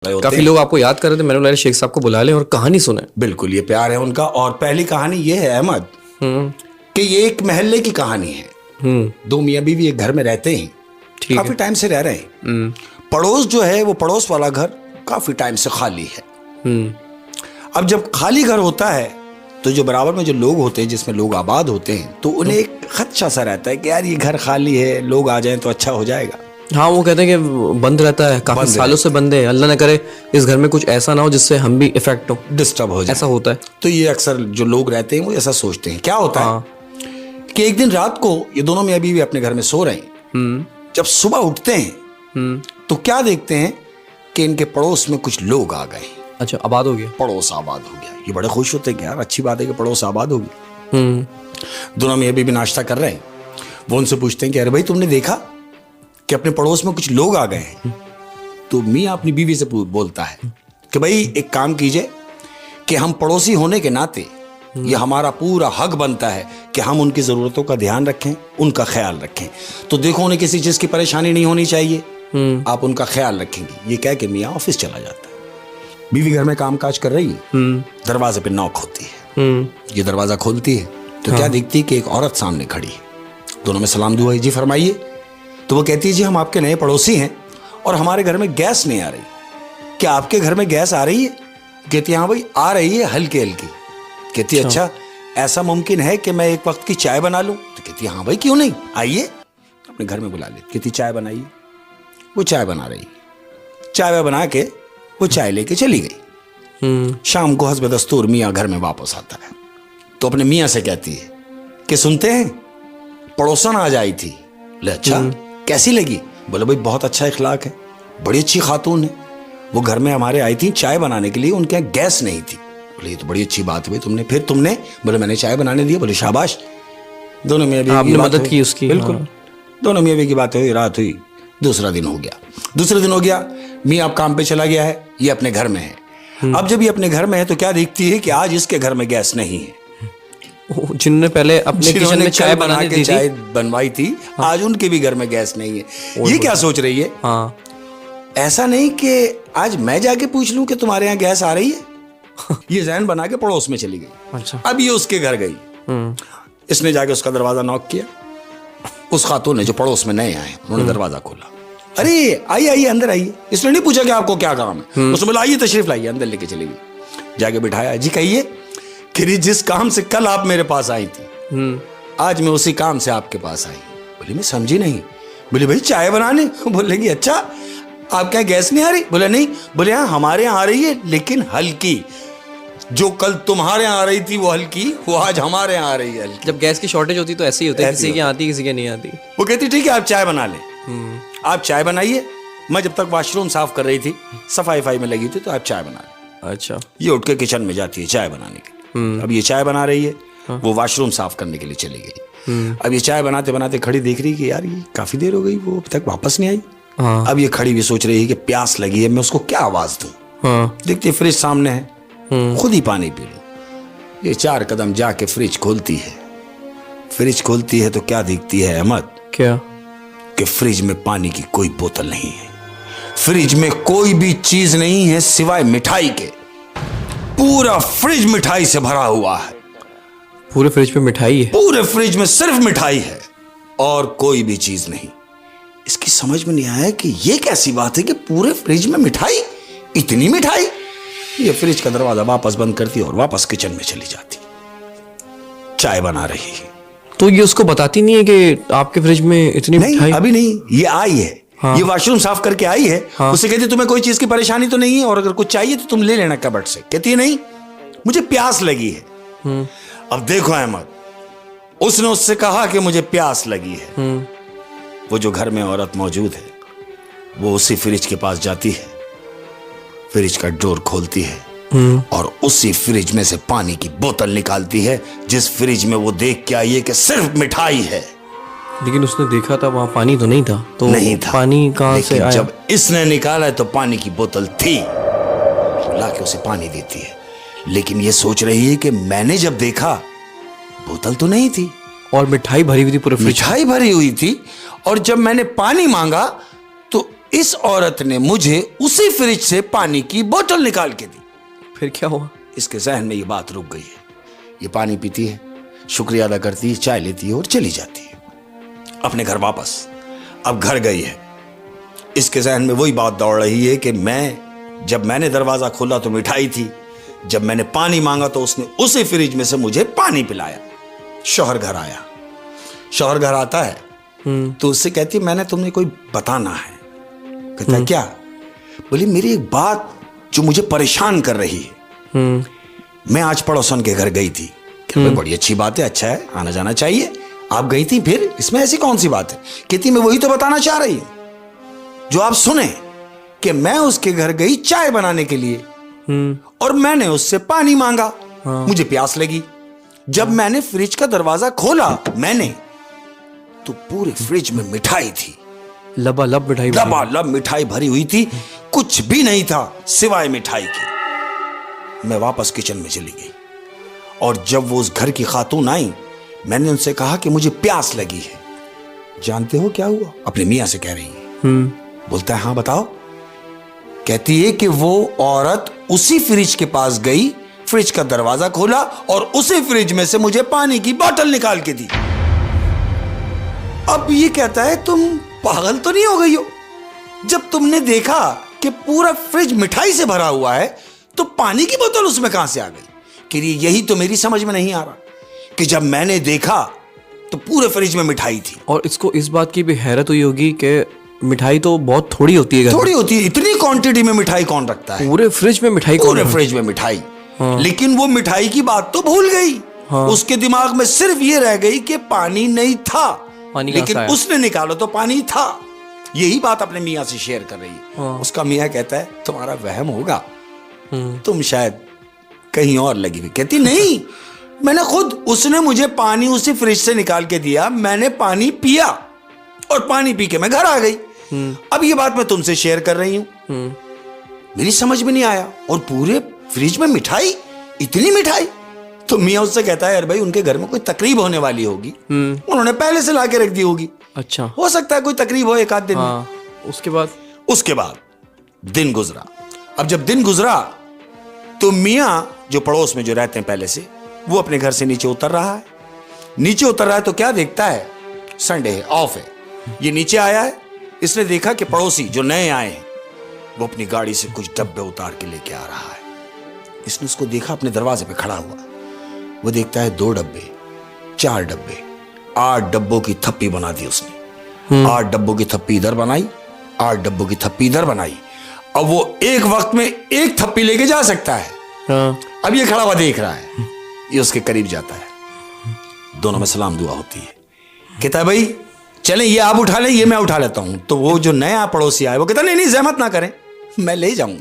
काफी लोग आपको याद कर रहे थे, मैंने बोला शेख साहब को बुला लें और कहानी सुने। बिल्कुल, ये प्यार है उनका। और पहली कहानी ये है अहमद कि ये एक महल्ले की कहानी है। दो मियाँ बीवी एक घर में रहते हैं, काफी टाइम से रह रहे हैं। पड़ोस जो है वो पड़ोस वाला घर काफी टाइम से खाली है। अब जब खाली घर होता है तो जो बराबर में जो लोग होते हैं, जिसमें लोग आबाद होते हैं, तो उन्हें एक खदशा सा रहता है कि यार ये घर खाली है, लोग आ जाएं तो अच्छा हो जाएगा। हाँ, वो कहते हैं कि बंद रहता है, काफी सालों से बंद है, अल्लाह न करे इस घर में कुछ ऐसा ना हो जिससे हम भी इफेक्ट हो, डिस्टर्ब हो जाए। ऐसा होता है। तो ये अक्सर जो लोग रहते हैं वो ऐसा सोचते हैं। क्या होता है कि एक दिन रात को ये दोनों मियाँ बीवी अपने घर में सो रहे हैं। जब सुबह उठते हैं तो क्या देखते हैं कि इनके पड़ोस में कुछ लोग आ गए। अच्छा, आबाद हो गया, पड़ोस आबाद हो गया। ये बड़े खुश होते हैं कि यार अच्छी बात है कि पड़ोस आबाद हो गया। दोनों मियाँ बीवी नाश्ता कर रहे हैं। वो उनसे पूछते हैं कि अरे भाई तुमने देखा कि अपने पड़ोस में कुछ लोग आ गए हैं? तो मियाँ अपनी बीवी से बोलता है कि भाई एक काम कीजिए कि हम पड़ोसी होने के नाते ये हमारा पूरा हक बनता है कि हम उनकी ज़रूरतों का ध्यान रखें, उनका ख्याल रखें। तो देखो उन्हें किसी चीज़ की परेशानी नहीं होनी चाहिए, आप उनका ख्याल रखेंगे। ये कह के मियाँ ऑफिस चला जाता है। बीवी घर में कामकाज कर रही है। दरवाजे पे नॉक होती है। ये दरवाज़ा खोलती है तो क्या दिखती है कि एक औरत सामने खड़ी है। दोनों में सलाम दुआ, जी फरमाइए। तो वो कहती है जी हम आपके नए पड़ोसी हैं और हमारे घर में गैस नहीं आ रही, क्या आपके घर में गैस आ रही है? कहती है हाँ भाई आ रही है, हल्की हल्की। कहती है अच्छा ऐसा मुमकिन है कि मैं एक वक्त की चाय बना लूं? तो कहती है हाँ भाई क्यों नहीं, आइए अपने घर में बुला ले। कहती चाय बनाइए। वो चाय बना रही, चाय बना के वो चाय लेके चली गई। शाम को हस्ब दस्तूर मियाँ घर में वापस आता है तो अपने मियाँ से कहती है कि सुनते हैं पड़ोसन आज आई थी। ले अच्छा कैसी लगी? बोले भाई बहुत अच्छा इखलाक है, बड़ी अच्छी खातून है। वो घर में हमारे आई थी चाय बनाने के लिए, उनके यहाँ गैस नहीं थी। बोले ये तो बड़ी अच्छी बात है भाई तुमने, फिर तुमने? बोले मैंने चाय बनाने दी। बोले शाबाश। दोनों मियाँ बीवी आपने मदद की उसकी। बिल्कुल। दोनों मियाँ बीवी की बात हुई, रात हुई, दूसरा दिन हो गया। दूसरे दिन हो गया, मियाँ अब काम पे चला गया है, ये अपने घर में है। अब जब ये अपने घर में है तो क्या देखती है कि आज इसके घर में गैस नहीं है। जिन्होंने पहले अपने किचन में चाय बना के चाय बनवाई थी, आज उनके भी घर में गैस नहीं है। ये क्या सोच रही है? हाँ, ऐसा नहीं कि आज मैं जाके पूछ लूं कि तुम्हारे यहाँ गैस आ रही है। ये जहन बना के पड़ोस में चली गई। अच्छा। अब ये उसके घर गई। इसने जाके उसका दरवाजा नॉक किया। उस खातून ने जो पड़ोस में नए आए उन्होंने दरवाजा खोला। अरे आइए आइए अंदर आइए। इसने नहीं पूछा कि आपको क्या काम है। उसने बोला आइए तशरीफ लाइए। अंदर लेके चली गई, जाके बिठाया। जी कहिए कि जिस काम से कल आप मेरे पास आई थी, आज मैं उसी काम से आपके पास आई। बोली मैं समझी नहीं। बोले भाई चाय बनाने। बोलेगी अच्छा आपके यहाँ गैस नहीं आ रही? बोले नहीं। बोले हाँ हमारे यहाँ आ रही है लेकिन हल्की। जो कल तुम्हारे यहाँ आ रही थी वो हल्की, वो आज हमारे यहाँ आ रही है हल्की। जब गैस की शॉर्टेज होती तो ऐसे ही होता है, किसी के आती किसी के नहीं आती। वो कहती ठीक है आप चाय बना लें। आप चाय बनाइए, मैं जब तक वॉशरूम साफ कर रही थी, सफाई में लगी थी, तो आप चाय बना लें। अच्छा। ये उठ के किचन में जाती है चाय बनाने के लिए। अब ये चाय बना रही है, वो वॉशरूम साफ करने के लिए चली गई। अब ये चाय बनाते बनाते खड़ी देख रही कि यार ये काफी देर हो गई, वो अभी तक वापस नहीं आई। अब ये खड़ी भी सोच रही है कि प्यास लगी है, मैं उसको क्या आवाज दूं। देखती फ्रिज सामने है, खुद ही पानी पी लूं। ये 4 कदम जाके फ्रिज खोलती है। फ्रिज खोलती है तो क्या दिखती है अहमद? क्या? कि फ्रिज में पानी की कोई बोतल नहीं है, फ्रिज में कोई भी चीज नहीं है सिवाय मिठाई के। पूरा फ्रिज मिठाई से भरा हुआ है। पूरे फ्रिज में मिठाई है? पूरे फ्रिज में सिर्फ मिठाई है और कोई भी चीज नहीं। इसकी समझ में नहीं आया कि ये कैसी बात है कि पूरे फ्रिज में मिठाई, इतनी मिठाई। ये फ्रिज का दरवाजा वापस बंद करती और वापस किचन में चली जाती, चाय बना रही है। तो ये उसको बताती नहीं है कि आपके फ्रिज में इतनी मिठाई? अभी नहीं, ये आई है। हाँ। ये वॉशरूम साफ करके आई है। हाँ। उससे कहती तुम्हें कोई चीज की परेशानी तो नहीं है और अगर कुछ चाहिए तो तुम ले लेना कबर्ड से। कहती है नहीं मुझे प्यास लगी है। अब देखो अहमद, उसने उससे कहा कि मुझे प्यास लगी है। वो जो घर में औरत मौजूद है वो उसी फ्रिज के पास जाती है, फ्रिज का डोर खोलती है और उसी फ्रिज में से पानी की बोतल निकालती है, जिस फ्रिज में वो देख के आई है कि सिर्फ मिठाई है। लेकिन उसने देखा था वहां पानी तो नहीं था। तो नहीं था। पानी कहां से आया? जब इसने निकाला तो पानी की बोतल थी, लाके उसे पानी देती है। लेकिन ये सोच रही है कि मैंने जब देखा बोतल तो नहीं थी और मिठाई भरी हुई थी, पूरे फ्रिज मिठाई भरी हुई थी। और जब मैंने पानी मांगा तो इस औरत ने मुझे उसी फ्रिज से पानी की बोतल निकाल के दी। फिर क्या हुआ? इसके जहन में ये बात रुक गई है। ये पानी पीती है, शुक्रिया अदा करती है, चाय लेती है और चली जाती है अपने घर वापस। अब घर गई है, इसके जहन में वही बात दौड़ रही है कि जब मैंने दरवाजा खोला तो मिठाई थी, जब मैंने पानी मांगा तो उसने उसी फ्रिज में से मुझे पानी पिलाया। शौहर घर आया, शौहर घर आता है तो उससे कहती है मैंने तुम्हें कोई बताना है। कहता है क्या? बोली मेरी एक बात जो मुझे परेशान कर रही है। मैं आज पड़ोसन के घर गई थी। बड़ी अच्छी बात है, अच्छा है, आना जाना चाहिए। आप गई थी, फिर इसमें ऐसी कौन सी बात है? कहती मैं वही तो बताना चाह रही हूं जो आप सुने, कि मैं उसके घर गई चाय बनाने के लिए और मैंने उससे पानी मांगा। मुझे प्यास लगी। जब मैंने फ्रिज का दरवाजा खोला तो पूरे फ्रिज में मिठाई थी, लबालब मिठाई, लबालब मिठाई भरी हुई थी। कुछ भी नहीं था सिवाय मिठाई के। मैं वापस किचन में चली गई और जब वो उस घर की खातून आई, मैंने उनसे कहा कि मुझे प्यास लगी है। जानते हो क्या हुआ? अपने मियां से कह रही है। बोलता है हाँ बताओ। कहती है कि वो औरत उसी फ्रिज के पास गई, फ्रिज का दरवाजा खोला और उसी फ्रिज में से मुझे पानी की बोतल निकाल के दी। अब ये कहता है तुम पागल तो नहीं हो गई हो? जब तुमने देखा कि पूरा फ्रिज मिठाई से भरा हुआ है तो पानी की बोतल उसमें कहां से आ गई? कि यही तो मेरी समझ में नहीं आ रहा कि जब मैंने देखा तो पूरे फ्रिज में मिठाई थी। और इसको इस बात की भी हैरत हुई होगी कि मिठाई तो बहुत थोड़ी होती है घर में। थोड़ी होती है, इतनी क्वांटिटी में मिठाई कौन रखता है? पूरे फ्रिज में मिठाई, पूरे फ्रिज में मिठाई। लेकिन वो मिठाई की बात तो भूल गई। उसके दिमाग में सिर्फ ये रह गई कि पानी नहीं था, लेकिन उसने निकाला तो पानी था। यही बात अपने मियाँ से शेयर कर रही है। उसका मियाँ कहता है तुम्हारा वहम होगा, तुम शायद कहीं और लगी हुई। कहती नहीं, मैंने खुद, उसने मुझे पानी उसी फ्रिज से निकाल के दिया, मैंने पानी पिया और पानी पी के मैं घर आ गई। अब ये बात मैं तुमसे शेयर कर रही हूं। मेरी समझ में नहीं आया, और पूरे फ्रिज में मिठाई, इतनी मिठाई। तो मियाँ उससे कहता है यार भाई उनके घर में कोई तकरीब होने वाली होगी, उन्होंने पहले से ला के रख दी होगी। अच्छा, हो सकता है कोई तकरीब हो एक आध दिन। उसके बाद दिन गुजरा। अब जब दिन गुजरा तो मियाँ जो पड़ोस में जो रहते हैं पहले से, वो अपने घर से नीचे उतर रहा है। नीचे उतर रहा है तो क्या देखता है? संडे है, ऑफ है। ये नीचे आया है, इसने देखा कि पड़ोसी जो नए आए हैं वो अपनी गाड़ी से कुछ डब्बे उतार के लेके आ रहा है। इसने उसको देखा अपने दरवाजे पे खड़ा हुआ। वो देखता है 2 डब्बे, 4 डब्बे, 8 डब्बों की थप्पी बना दी उसने। 8 डब्बों की थप्पी इधर बनाई, 8 डब्बों की थप्पी इधर बनाई। अब वो एक वक्त में एक थप्पी लेके जा सकता है। अब ये खड़ा हुआ देख रहा है, ये उसके करीब जाता है, दोनों में सलाम दुआ होती है। कहता है भाई चलें, ये आप उठा लें, ये मैं उठा लेता हूं। तो वो जो नया पड़ोसी आया वो कहता नहीं नहीं जहमत ना करें, मैं ले जाऊंगा।